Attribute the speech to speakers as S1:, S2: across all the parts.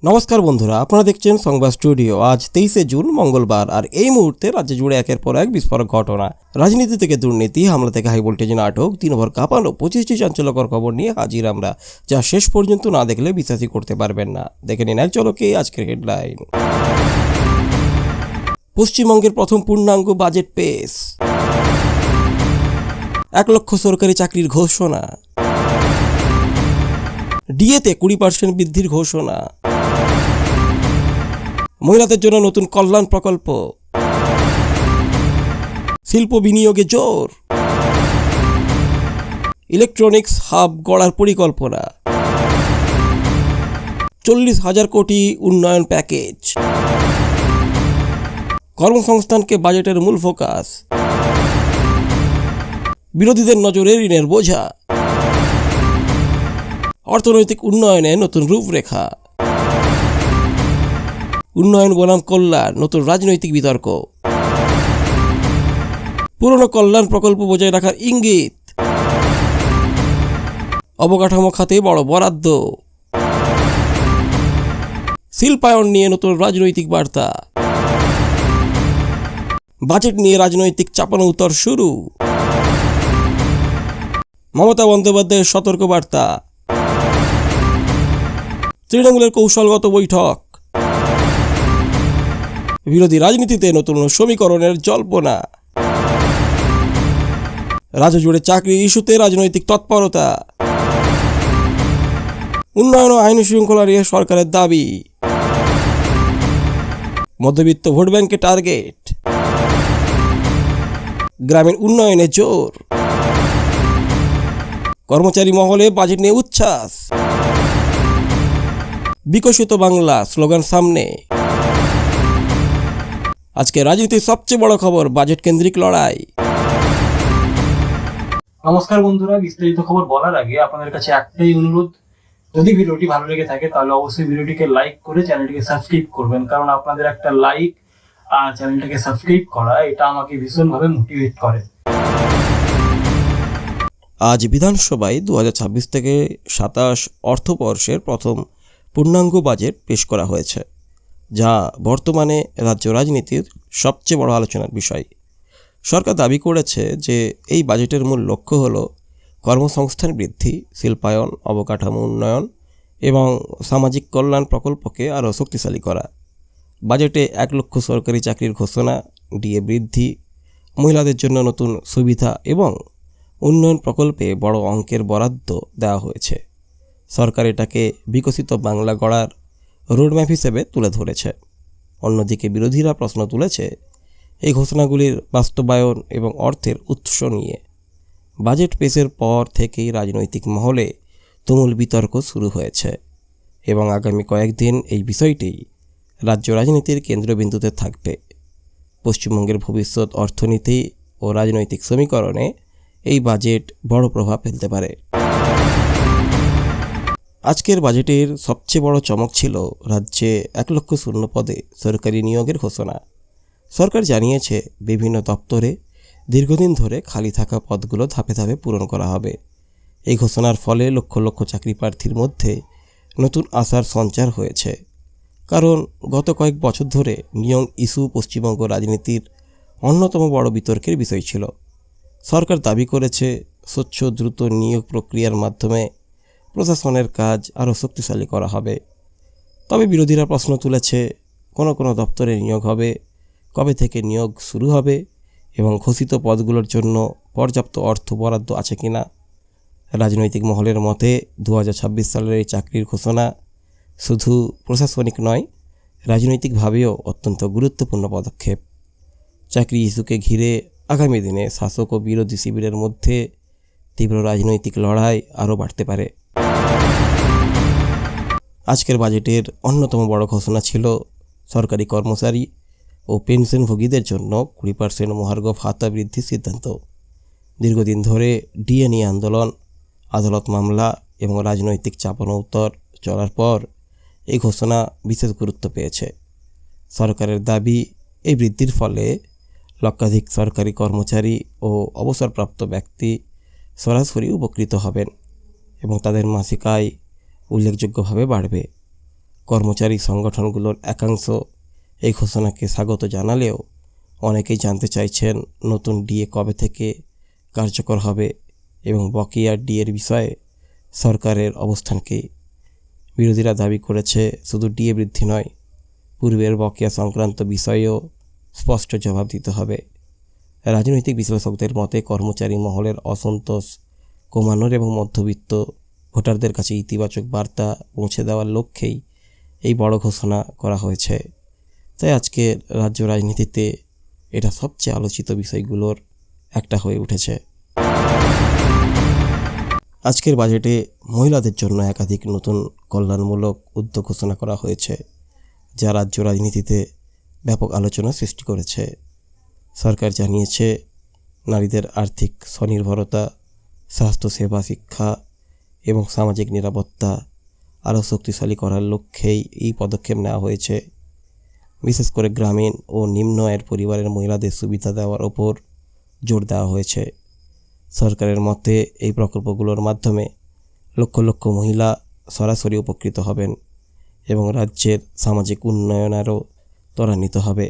S1: নমস্কার বন্ধুরা, আপনারা দেখছেন সংবাদ স্টুডিও। আজ 23শে জুন মঙ্গলবার, আর এই মুহূর্তে রাজ্য জুড়ে একের পর এক বিস্ফোরক ঘটনা। রাজনীতি থেকে দুর্নীতি, হামলা থেকে হাই ভোল্টেজ নাটক, দিনভর কাঁপানো 25টি চাঞ্চল্যকর খবর নিয়ে হাজির আমরা, যা শেষ পর্যন্ত না দেখলে বিশ্বাসই করতে পারবেন না। দেখে নিন এক ঝলকে আজকের হেডলাইন। পশ্চিমবঙ্গের প্রথম পূর্ণাঙ্গ বাজেট পেশ, 1 লক্ষ সরকারি চাকরির ঘোষণা, ডিএতে 20% বৃদ্ধির ঘোষণা, মহিলাদের জন্য নতুন কল্যাণ প্রকল্প, শিল্প বিনিয়োগে জোর, ইলেকট্রনিক্স হাব গড়ার পরিকল্পনা, 40,000 কোটি উন্নয়ন প্যাকেজ, কর্মসংস্থানকে বাজেটের মূল ফোকাস, বিরোধীদের নজরে ঋণের বোঝা, অর্থনৈতিক উন্নয়নে নতুন রূপরেখা, উন্নয়ন বনাম কল্যাণ নতুন রাজনৈতিক বিতর্ক, পুরনো কল্যাণ প্রকল্প বজায় রাখার ইঙ্গিত, অবকাঠামো খাতে বড় বরাদ্দ, শিল্পায়ন নিয়ে নতুন রাজনৈতিক বার্তা, বাজেট নিয়ে রাজনৈতিক চাপানোউতর শুরু, মমতা বন্দ্যোপাধ্যায়ের সতর্ক বার্তা, তৃণমূলের কৌশলগত বৈঠক, বিরোধী রাজনীতিতে নতুন সমীকরণের জল্পনা, রাজ্য জুড়ে চাকরি ইস্যুতে রাজনৈতিক তৎপরতা, উন্নয়ন ও আইন শৃঙ্খলা নিয়ে সরকারের দাবি, মধ্যবিত্ত ভোট ব্যাংকে টার্গেট, গ্রামীণ উন্নয়নে জোর, কর্মচারী মহলে বাজেট নিয়ে উচ্ছ্বাস, বিকশিত বাংলা স্লোগান সামনে। আজকে রাজনীতির সবচেয়ে বড় খবর, বাজেট কেন্দ্রিক লড়াই।
S2: নমস্কার বন্ধুরা, বিস্তারিত খবর বলার আগে আপনাদের কাছে একটাই অনুরোধ, যদি ভিডিওটি ভালো লেগে থাকে তাহলে অবশ্যই ভিডিওটিকে লাইক করে চ্যানেলটিকে সাবস্ক্রাইব করবেন, কারণ আপনাদের একটা লাইক আর চ্যানেলটাকে সাবস্ক্রাইব করা এটা আমাকে ভীষণভাবে মোটিভেট করে।
S1: আজ বিধানসভায় 2026 থেকে 27 অর্থবর্ষের প্রথম পূর্ণাঙ্গ বাজেট পেশ করা হয়েছে, যা বর্তমানে রাজ্য রাজনীতির সবচেয়ে বড় আলোচনার বিষয়। সরকার দাবি করেছে যে এই বাজেটের মূল লক্ষ্য হল কর্মসংস্থান বৃদ্ধি, শিল্পায়ন, অবকাঠামো উন্নয়ন এবং সামাজিক কল্যাণ প্রকল্পকে আরও শক্তিশালী করা। বাজেটে 1 লক্ষ সরকারি চাকরির ঘোষণা, ডিএ বৃদ্ধি, মহিলাদের জন্য নতুন সুবিধা এবং উন্নয়ন প্রকল্পে বড় অঙ্কের বরাদ্দ দেওয়া হয়েছে। সরকার এটাকে বিকশিত বাংলা গড়ার রোডম্যাপ হিসেবে তুলে ধরেছে। অন্যদিকে বিরোধীরা প্রশ্ন তুলেছে এই ঘোষণাগুলির বাস্তবায়ন এবং অর্থের উৎস নিয়ে। বাজেট পেশের পর থেকেই রাজনৈতিক মহলে তুমুল বিতর্ক শুরু হয়েছে এবং আগামী কয়েকদিন এই বিষয়টি রাজ্য রাজনীতির কেন্দ্রবিন্দুতে থাকবে। পশ্চিমবঙ্গের ভবিষ্যৎ অর্থনীতি ও রাজনৈতিক সমীকরণে এই বাজেট বড় প্রভাব ফেলতে পারে। আজকের বাজেটের সবচেয়ে বড় চমক ছিল রাজ্যে 1 লক্ষ শূন্য পদে সরকারি নিয়োগের ঘোষণা। সরকার জানিয়েছে বিভিন্ন দপ্তরে দীর্ঘদিন ধরে খালি থাকা পদগুলো ধাপে ধাপে পূরণ করা হবে। এই ঘোষণার ফলে লক্ষ লক্ষ চাকরি প্রার্থীর মধ্যে নতুন আশার সঞ্চার হয়েছে, কারণ গত কয়েক বছর ধরে নিয়োগ ইস্যু পশ্চিমবঙ্গ রাজনীতির অন্যতম বড় বিতর্কের বিষয় ছিল। সরকার দাবি করেছে স্বচ্ছ দ্রুত নিয়োগ প্রক্রিয়ার মাধ্যমে প্রশাসনের কাজ আরও শক্তিশালী করা হবে। তবে বিরোধীরা প্রশ্ন তুলেছে কোনো কোনো দপ্তরে নিয়োগ হবে, কবে থেকে নিয়োগ শুরু হবে এবং ঘোষিত পদগুলোর জন্য পর্যাপ্ত অর্থ বরাদ্দ আছে কিনা। রাজনৈতিক মহলের মতে 2026 সালের এই চাকরির ঘোষণা শুধু প্রশাসনিক নয়, রাজনৈতিকভাবেও অত্যন্ত গুরুত্বপূর্ণ পদক্ষেপ। চাকরি ইস্যুকে ঘিরে আগামী দিনে শাসক ও বিরোধী শিবিরের মধ্যে তীব্র রাজনৈতিক লড়াই আরও বাড়তে পারে। আজকের বাজেটের অন্যতম বড় ঘোষণা ছিল সরকারি কর্মচারী ও পেনশনভোগীদের জন্য 20% মহার্ঘ ভাতা বৃদ্ধির সিদ্ধান্ত। দীর্ঘদিন ধরে ডিএ নিয়ে আন্দোলন, আদালত মামলা এবং রাজনৈতিক চাপানোউতর চলার পর এই ঘোষণা বিশেষ গুরুত্ব পেয়েছে। সরকারের দাবি এই বৃদ্ধির ফলে লক্ষাধিক সরকারি কর্মচারী ও অবসরপ্রাপ্ত ব্যক্তি সরাসরি উপকৃত হবেন এবং তাদের মাসিক আয় উল্লেখযোগ্যভাবে বাড়বে। কর্মচারী সংগঠনগুলোর একাংশ এই ঘোষণাকে স্বাগত জানালেও অনেকেই জানতে চাইছেন নতুন ডিএ কবে থেকে কার্যকর হবে এবং বকেয়া ডিএর বিষয়ে সরকারের অবস্থান কী। বিরোধীরা দাবি করেছে শুধু ডিএ বৃদ্ধি নয়, পূর্বের বকেয়া সংক্রান্ত বিষয়েও স্পষ্ট জবাব দিতে হবে। রাজনৈতিক বিশ্লেষকদের মতে কর্মচারী মহলের অসন্তোষ কমানোর এবং মধ্যবিত্ত ভোটারদের কাছে ইতিবাচক বার্তা পৌঁছে দেওয়ার লক্ষ্যেই এই বড় ঘোষণা করা হয়েছে। তাই আজকের রাজ্য রাজনীতিতে এটা সবচেয়ে আলোচিত বিষয়গুলোর একটা হয়ে উঠেছে। আজকের বাজেটে মহিলাদের জন্য একাধিক নতুন কল্যাণমূলক উদ্যোগ ঘোষণা করা হয়েছে, যা রাজ্য রাজনীতিতে ব্যাপক আলোচনা সৃষ্টি করেছে। সরকার জানিয়েছে নারীদের আর্থিক স্বনির্ভরতা, স্বাস্থ্যসেবা, শিক্ষা এবং সামাজিক নিরাপত্তা আরও শক্তিশালী করার লক্ষ্যেই এই পদক্ষেপ নেওয়া হয়েছে। বিশেষ করে গ্রামীণ ও নিম্ন আয়ের পরিবারের মহিলাদের সুবিধা দেওয়ার ওপর জোর দেওয়া হয়েছে। সরকারের মতে এই প্রকল্পগুলোর মাধ্যমে লক্ষ লক্ষ মহিলা সরাসরি উপকৃত হবেন এবং রাজ্যের সামাজিক উন্নয়নেরও ত্বরান্বিত হবে।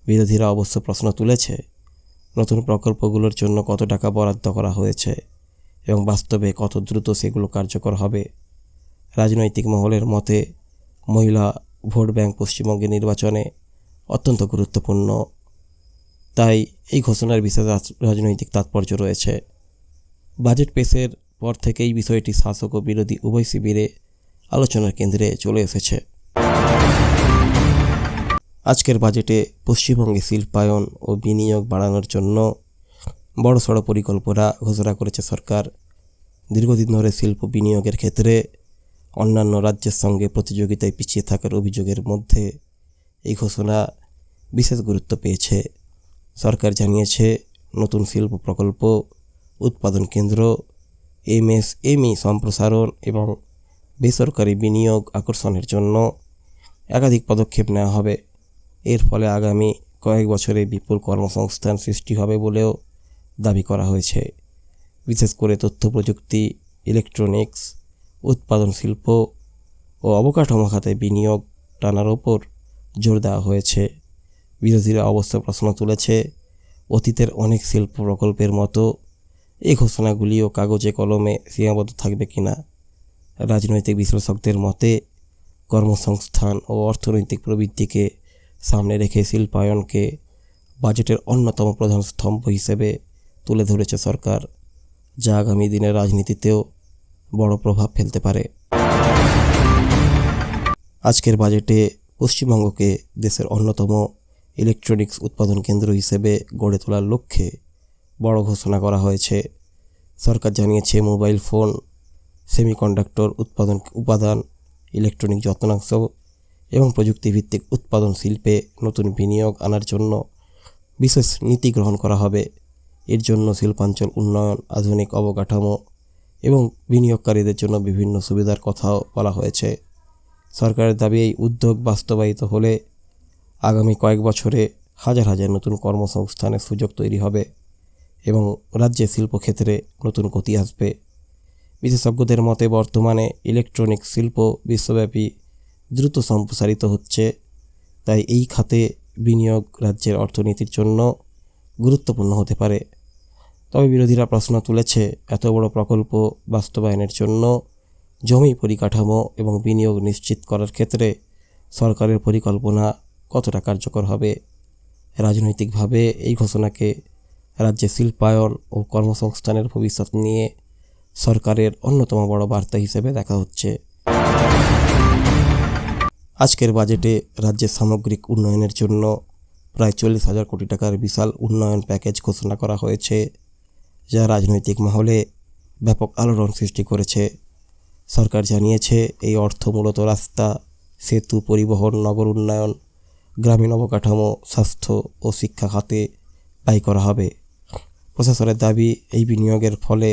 S1: বিরোধীরা অবশ্য প্রশ্ন তুলেছে নতুন প্রকল্পগুলোর জন্য কত টাকা বরাদ্দ করা হয়েছে এবং বাস্তবে কত দ্রুত সেগুলো কার্যকর হবে। রাজনৈতিক মহলের মতে মহিলা ভোট ব্যাংক পশ্চিমবঙ্গের নির্বাচনে অত্যন্ত গুরুত্বপূর্ণ, তাই এই ঘোষণার বিশেষ রাজনৈতিক তাৎপর্য রয়েছে। বাজেট পেশের পর থেকেই বিষয়টি শাসক ও বিরোধী উভয় শিবিরে আলোচনার কেন্দ্রে চলে এসেছে। আজকের বাজেটে পশ্চিমবঙ্গে শিল্পায়ন ও বিনিয়োগ বাড়ানোর জন্য বড়সড় পরিকল্পনা ঘোষণা করেছে সরকার। দীর্ঘদিন ধরে শিল্প বিনিয়োগের ক্ষেত্রে অন্যান্য রাজ্যের সঙ্গে প্রতিযোগিতায় পিছিয়ে থাকার অভিযোগের মধ্যে এই ঘোষণা বিশেষ গুরুত্ব পেয়েছে। সরকার জানিয়েছে নতুন শিল্প প্রকল্প, উৎপাদন কেন্দ্র, এমএসএমই সম্প্রসারণ এবং বেসরকারি বিনিয়োগ আকর্ষণের জন্য একাধিক পদক্ষেপ নেওয়া হবে। এর ফলে আগামী কয়েক বছরে বিপুল কর্মসংস্থান সৃষ্টি হবে বলেও দাবি করা হয়েছে। বিশেষ করে তথ্য প্রযুক্তি, ইলেকট্রনিক্স, উৎপাদন শিল্প ও অবকাঠামো খাতে বিনিয়োগ টানার ওপর জোর দেওয়া হয়েছে। বিরোধীরা অবশ্য প্রশ্ন তুলেছে অতীতের অনেক শিল্প প্রকল্পের মতো এই ঘোষণাগুলিও কাগজে কলমে সীমাবদ্ধ থাকবে কিনা। রাজনৈতিক বিশ্লেষকদের মতে কর্মসংস্থান ও অর্থনৈতিক প্রবৃদ্ধিকে সামনে রেখে শিল্পায়নকে বাজেটের অন্যতম প্রধান স্তম্ভ হিসেবে তুলে ধরেছে সরকার, যা আগামী দিনের রাজনীতিতেও বড় প্রভাব ফেলতে পারে। আজকের বাজেটে পশ্চিমবঙ্গকে দেশের অন্যতম ইলেকট্রনিক্স উৎপাদন কেন্দ্র হিসেবে গড়ে তোলার লক্ষ্যে বড় ঘোষণা করা হয়েছে। সরকার জানিয়েছে মোবাইল ফোন, সেমিকন্ডাক্টর উপাদান, ইলেকট্রনিক যন্ত্রাংশ এবং প্রযুক্তিভিত্তিক উৎপাদন শিল্পে নতুন বিনিয়োগ আনার জন্য বিশেষ নীতি গ্রহণ করা হবে। এর জন্য শিল্পাঞ্চল উন্নয়ন, আধুনিক অবকাঠামো এবং বিনিয়োগকারীদের জন্য বিভিন্ন সুবিধার কথাও বলা হয়েছে। সরকারের দাবি এই উদ্যোগ বাস্তবায়িত হলে আগামী কয়েক বছরে হাজার হাজার নতুন কর্মসংস্থানের সুযোগ তৈরি হবে এবং রাজ্যের শিল্পক্ষেত্রে নতুন গতি আসবে। বিশেষজ্ঞদের মতে বর্তমানে ইলেকট্রনিক শিল্প বিশ্বব্যাপী দ্রুত সম্প্রসারিত হচ্ছে, তাই এই খাতে বিনিয়োগ রাজ্যের অর্থনীতির জন্য গুরুত্বপূর্ণ হতে পারে। তবে বিরোধীরা প্রশ্ন তুলেছে এত বড় প্রকল্প বাস্তবায়নের জন্য জমি পরিকাঠামো এবং বিনিয়োগ নিশ্চিত করার ক্ষেত্রে সরকারের পরিকল্পনা কতটা কার্যকর হবে। রাজনৈতিকভাবে এই ঘোষণাকে রাজ্যে শিল্পায়ন ও কর্মসংস্থানের ভবিষ্যৎ নিয়ে সরকারের অন্যতম বড় বার্তা হিসেবে দেখা হচ্ছে। আজকের বাজেটে রাজ্যের সামগ্রিক উন্নয়নের জন্য প্রায় 40,000 কোটি টাকার বিশাল উন্নয়ন প্যাকেজ ঘোষণা করা হয়েছে, যা রাজনৈতিক মহলে ব্যাপক আলোড়ন সৃষ্টি করেছে। সরকার জানিয়েছে এই অর্থ মূলত রাস্তা, সেতু, পরিবহন, নগর উন্নয়ন, গ্রামীণ অবকাঠামো, স্বাস্থ্য ও শিক্ষা খাতে ব্যয় করা হবে। প্রশাসনের দাবি এই বিনিয়োগের ফলে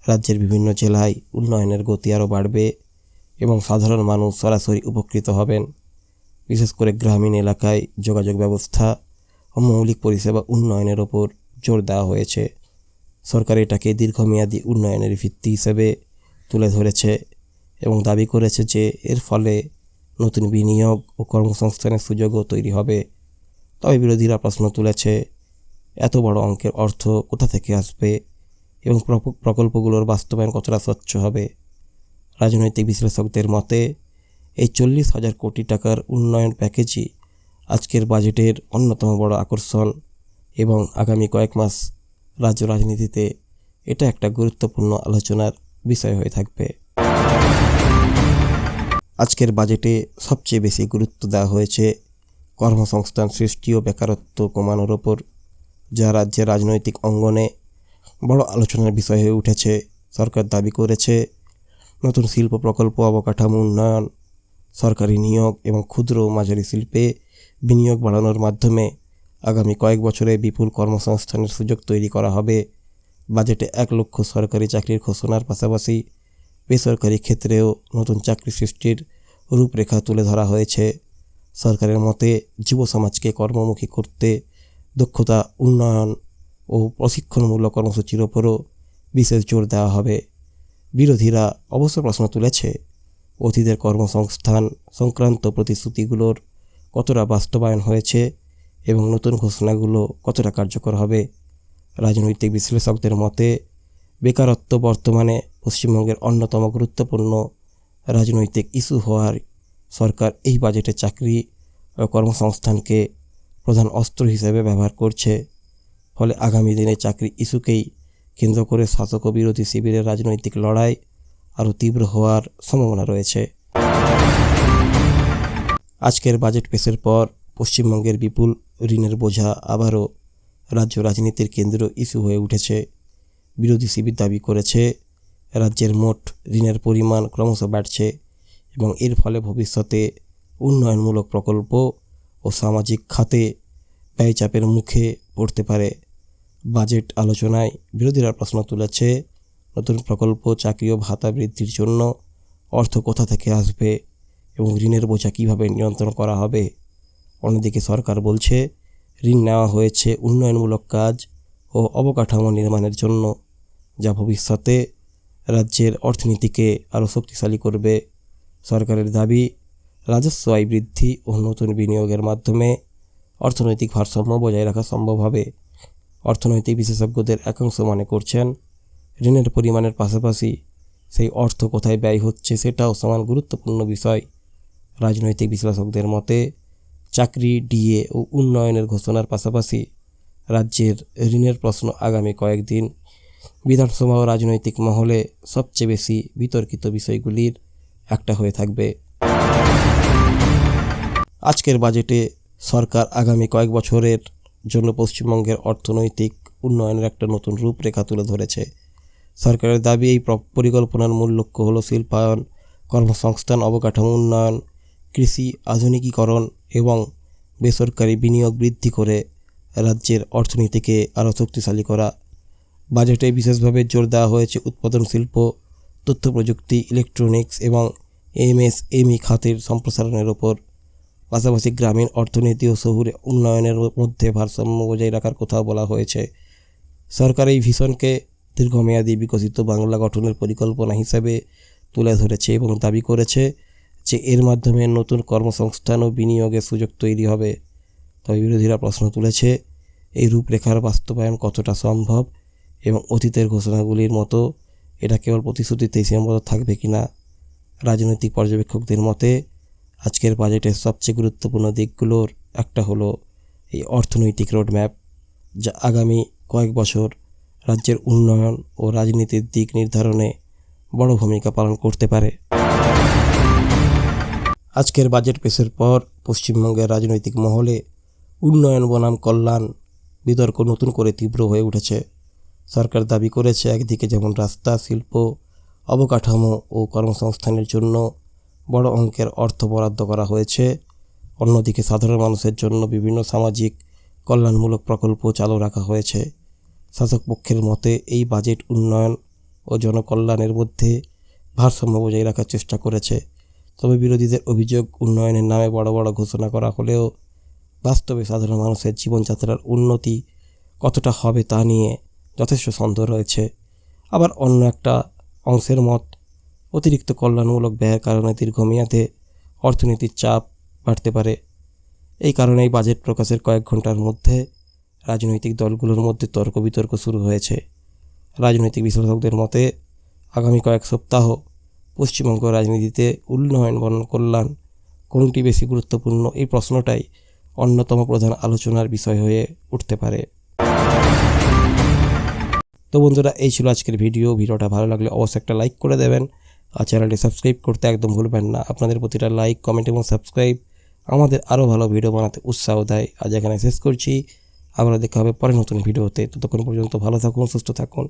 S1: রাজ্যের বিভিন্ন জেলায় উন্নয়নের গতি আরও বাড়বে এবং সাধারণ মানুষ সরাসরি উপকৃত হবেন। বিশেষ করে গ্রামীণ এলাকায় যোগাযোগ ব্যবস্থা ও মৌলিক পরিষেবা উন্নয়নের ওপর জোর দেওয়া হয়েছে। সরকার এটাকে দীর্ঘমেয়াদী উন্নয়নের ভিত্তি হিসেবে তুলে ধরেছে এবং দাবি করেছে যে এর ফলে নতুন বিনিয়োগ ও কর্মসংস্থানের সুযোগও তৈরি হবে। তবে বিরোধীরা প্রশ্ন তুলেছে, এত বড় অঙ্কের অর্থ কোথা থেকে আসবে এবং প্রকল্পগুলোর বাস্তবায়ন কতটা স্বচ্ছ হবে। রাজনৈতিক বিশ্লেষকদের মতে এই 40,000 কোটি টাকার উন্নয়ন প্যাকেজই আজকের বাজেটের অন্যতম বড় আকর্ষণ এবং আগামী কয়েক মাস রাজ্য রাজনীতিতে এটা একটা গুরুত্বপূর্ণ আলোচনার বিষয় হয়ে থাকবে। আজকের বাজেটে সবচেয়ে বেশি গুরুত্ব দেওয়া হয়েছে কর্মসংস্থান সৃষ্টি ও বেকারত্ব কমানোর ওপর, যা রাজ্যের রাজনৈতিক অঙ্গনে বড় আলোচনার বিষয় হয়ে উঠেছে। সরকার দাবি করেছে নতুন শিল্প প্রকল্প, অবকাঠামো উন্নয়ন, সরকারি নিয়োগ এবং ক্ষুদ্র ও মাঝারি শিল্পে বিনিয়োগ বাড়ানোর মাধ্যমে আগামী কয়েক বছরে বিপুল কর্মসংস্থানের সুযোগ তৈরি করা হবে। বাজেটে 1 লক্ষ সরকারি চাকরির ঘোষণার পাশাপাশি বেসরকারি ক্ষেত্রেও নতুন চাকরি সৃষ্টির রূপরেখা তুলে ধরা হয়েছে। সরকারের মতে যুব সমাজকে কর্মমুখী করতে দক্ষতা উন্নয়ন ও প্রশিক্ষণমূলক কর্মসূচির ওপরও বিশেষ জোর দেওয়া হবে। বিরোধীরা অবশ্য প্রশ্ন তুলেছে, অতীতের কর্মসংস্থান সংক্রান্ত প্রতিশ্রুতিগুলোর কতটা বাস্তবায়ন হয়েছে এবং নতুন ঘোষণাগুলো কতটা কার্যকর হবে। রাজনৈতিক বিশ্লেষকদের মতে বেকারত্ব বর্তমানে পশ্চিমবঙ্গের অন্যতম গুরুত্বপূর্ণ রাজনৈতিক ইস্যু হওয়ার সরকার এই বাজেটে চাকরি ও কর্মসংস্থানকে প্রধান অস্ত্র হিসেবে ব্যবহার করছে। ফলে আগামী দিনে চাকরি ইস্যুকেই কেন্দ্র করে শাসক ও বিরোধী শিবিরের রাজনৈতিক লড়াই আরও তীব্র হওয়ার সম্ভাবনা রয়েছে। আজকের বাজেট পেশের পর পশ্চিমবঙ্গের বিপুল ঋণের বোঝা আবারও রাজ্য রাজনীতির কেন্দ্র ইস্যু হয়ে উঠেছে। বিরোধী শিবির দাবি করেছে রাজ্যের মোট ঋণের পরিমাণ ক্রমশ বাড়ছে এবং এর ফলে ভবিষ্যতে উন্নয়নমূলক প্রকল্প ও সামাজিক খাতে ব্যয়চাপের মুখে পড়তে পারে। বাজেট আলোচনায় বিরোধীরা প্রশ্ন তুলেছে, নতুন প্রকল্প, চাকরি ও ভাতা বৃদ্ধির জন্য অর্থ কোথা থেকে আসবে এবং ঋণের বোঝা কীভাবে নিয়ন্ত্রণ করা হবে। অন্যদিকে সরকার বলছে ঋণ নেওয়া হয়েছে উন্নয়নমূলক কাজ ও অবকাঠামো নির্মাণের জন্য, যা ভবিষ্যতে রাজ্যের অর্থনীতিকে আরও শক্তিশালী করবে। সরকারের দাবি রাজস্ব আয় বৃদ্ধি ও নতুন বিনিয়োগের মাধ্যমে অর্থনৈতিক ভারসাম্য বজায় রাখা সম্ভব হবে। অর্থনৈতিক বিশেষজ্ঞদের একাংশ মনে করছেন ঋণের পরিমাণের পাশাপাশি সেই অর্থ কোথায় ব্যয় হচ্ছে সেটাও সমান গুরুত্বপূর্ণ বিষয়। রাজনৈতিক বিশ্লেষকদের মতে চাকরি, ডিএ ও উন্নয়নের ঘোষণার পাশাপাশি রাজ্যের ঋণের প্রশ্ন আগামী কয়েকদিন বিধানসভা ও রাজনৈতিক মহলে সবচেয়ে বেশি বিতর্কিত বিষয়গুলির একটা হয়ে থাকবে। আজকের বাজেটে সরকার আগামী কয়েক বছরের জন্য পশ্চিমবঙ্গের অর্থনৈতিক উন্নয়নের একটা নতুন রূপরেখা তুলে ধরেছে। সরকারের দাবি এই পরিকল্পনার মূল লক্ষ্য হলো শিল্পায়ন, কর্মসংস্থান, অবকাঠামো উন্নয়ন, কৃষি আধুনিকীকরণ এবং বেসরকারি বিনিয়োগ বৃদ্ধি করে রাজ্যের অর্থনীতিকে আরও শক্তিশালী করা। বাজেটে বিশেষভাবে জোর দেওয়া হয়েছে উৎপাদন শিল্প, তথ্য প্রযুক্তি, ইলেকট্রনিক্স এবং এমএসএমই খাতের সম্প্রসারণের ওপর। পাশাপাশি গ্রামীণ অর্থনীতি ও শহুরে উন্নয়নের মধ্যে ভারসাম্য বজায় রাখার কথাও বলা হয়েছে। সরকার এই ভিশনকে দীর্ঘমেয়াদী বিকশিত বাংলা গঠনের পরিকল্পনা হিসাবে তুলে ধরেছে এবং দাবি করেছে যে এর মাধ্যমে নতুন কর্মসংস্থান ও বিনিয়োগের সুযোগ তৈরি হবে। তবে বিরোধীরা প্রশ্ন তুলেছে এই রূপরেখার বাস্তবায়ন কতটা সম্ভব এবং অতীতের ঘোষণাগুলির মতো এটা কেবল প্রতিশ্রুতিতেই সীমাবদ্ধ থাকবে কিনা। রাজনৈতিক পর্যবেক্ষকদের মতে আজকের বাজেটের সবচেয়ে গুরুত্বপূর্ণ দিকগুলোর একটা হলো এই অর্থনৈতিক রোডম্যাপ, যা আগামী কয়েক বছর রাজ্যের উন্নয়ন ও রাজনীতির দিক নির্ধারণে বড় ভূমিকা পালন করতে পারে। আজকের বাজেট পেশের পর পশ্চিমবঙ্গের রাজনৈতিক মহলে উন্নয়ন বনাম কল্যাণ বিতর্ক নতুন করে তীব্র হয়ে উঠেছে। সরকার দাবি করেছে একদিকে যেমন রাস্তা, শিল্প, অবকাঠামো ও কর্মসংস্থানের জন্য বড় অঙ্কের অর্থ বরাদ্দ করা হয়েছে, অন্যদিকে সাধারণ মানুষের জন্য বিভিন্ন সামাজিক কল্যাণমূলক প্রকল্প চালু রাখা হয়েছে। শাসক পক্ষের মতে এই বাজেট উন্নয়ন ও জনকল্যাণের মধ্যে ভারসাম্য বজায় রাখার চেষ্টা করেছে। তবে বিরোধীদের অভিযোগ উন্নয়নের নামে বড় বড় ঘোষণা করা হলেও বাস্তবে সাধারণ মানুষের জীবনযাত্রার উন্নতি কতটা হবে তা নিয়ে যথেষ্ট সন্দেহ রয়েছে। আবার অন্য একটা অংশের মত অতিরিক্ত কল্যাণমূলক ব্যয়ের কারণে দীর্ঘমেয়াদে অর্থনীতির চাপ বাড়তে পারে। এই কারণেই বাজেট প্রকাশের কয়েক ঘন্টার মধ্যে রাজনৈতিক দলগুলোর মধ্যে তর্ক বিতর্ক শুরু হয়েছে। রাজনৈতিক বিশ্লেষকদের মতে আগামী কয়েক সপ্তাহ পশ্চিমবঙ্গ রাজনীতিতে উন্নয়ন বনাম কল্যাণ কোনটি বেশি গুরুত্বপূর্ণ, এই প্রশ্নটাই অন্যতম প্রধান আলোচনার বিষয় হয়ে উঠতে পারে। তো বন্ধুরা, এই ছিল আজকের ভিডিওটা ভালো লাগলে অবশ্যই একটা লাইক করে দেবেন আর চ্যানেলটি সাবস্ক্রাইব করতে একদম ভুলবেন না। আপনাদের প্রতিটা লাইক, কমেন্ট এবং সাবস্ক্রাইব আমাদের আরও ভালো ভিডিও বানাতে উৎসাহ দেয়। আজ এখানে শেষ করছি, আবার দেখা হবে পরে নতুন ভিডিওতে। ততক্ষণ পর্যন্ত ভালো থাকুন, সুস্থ থাকুন।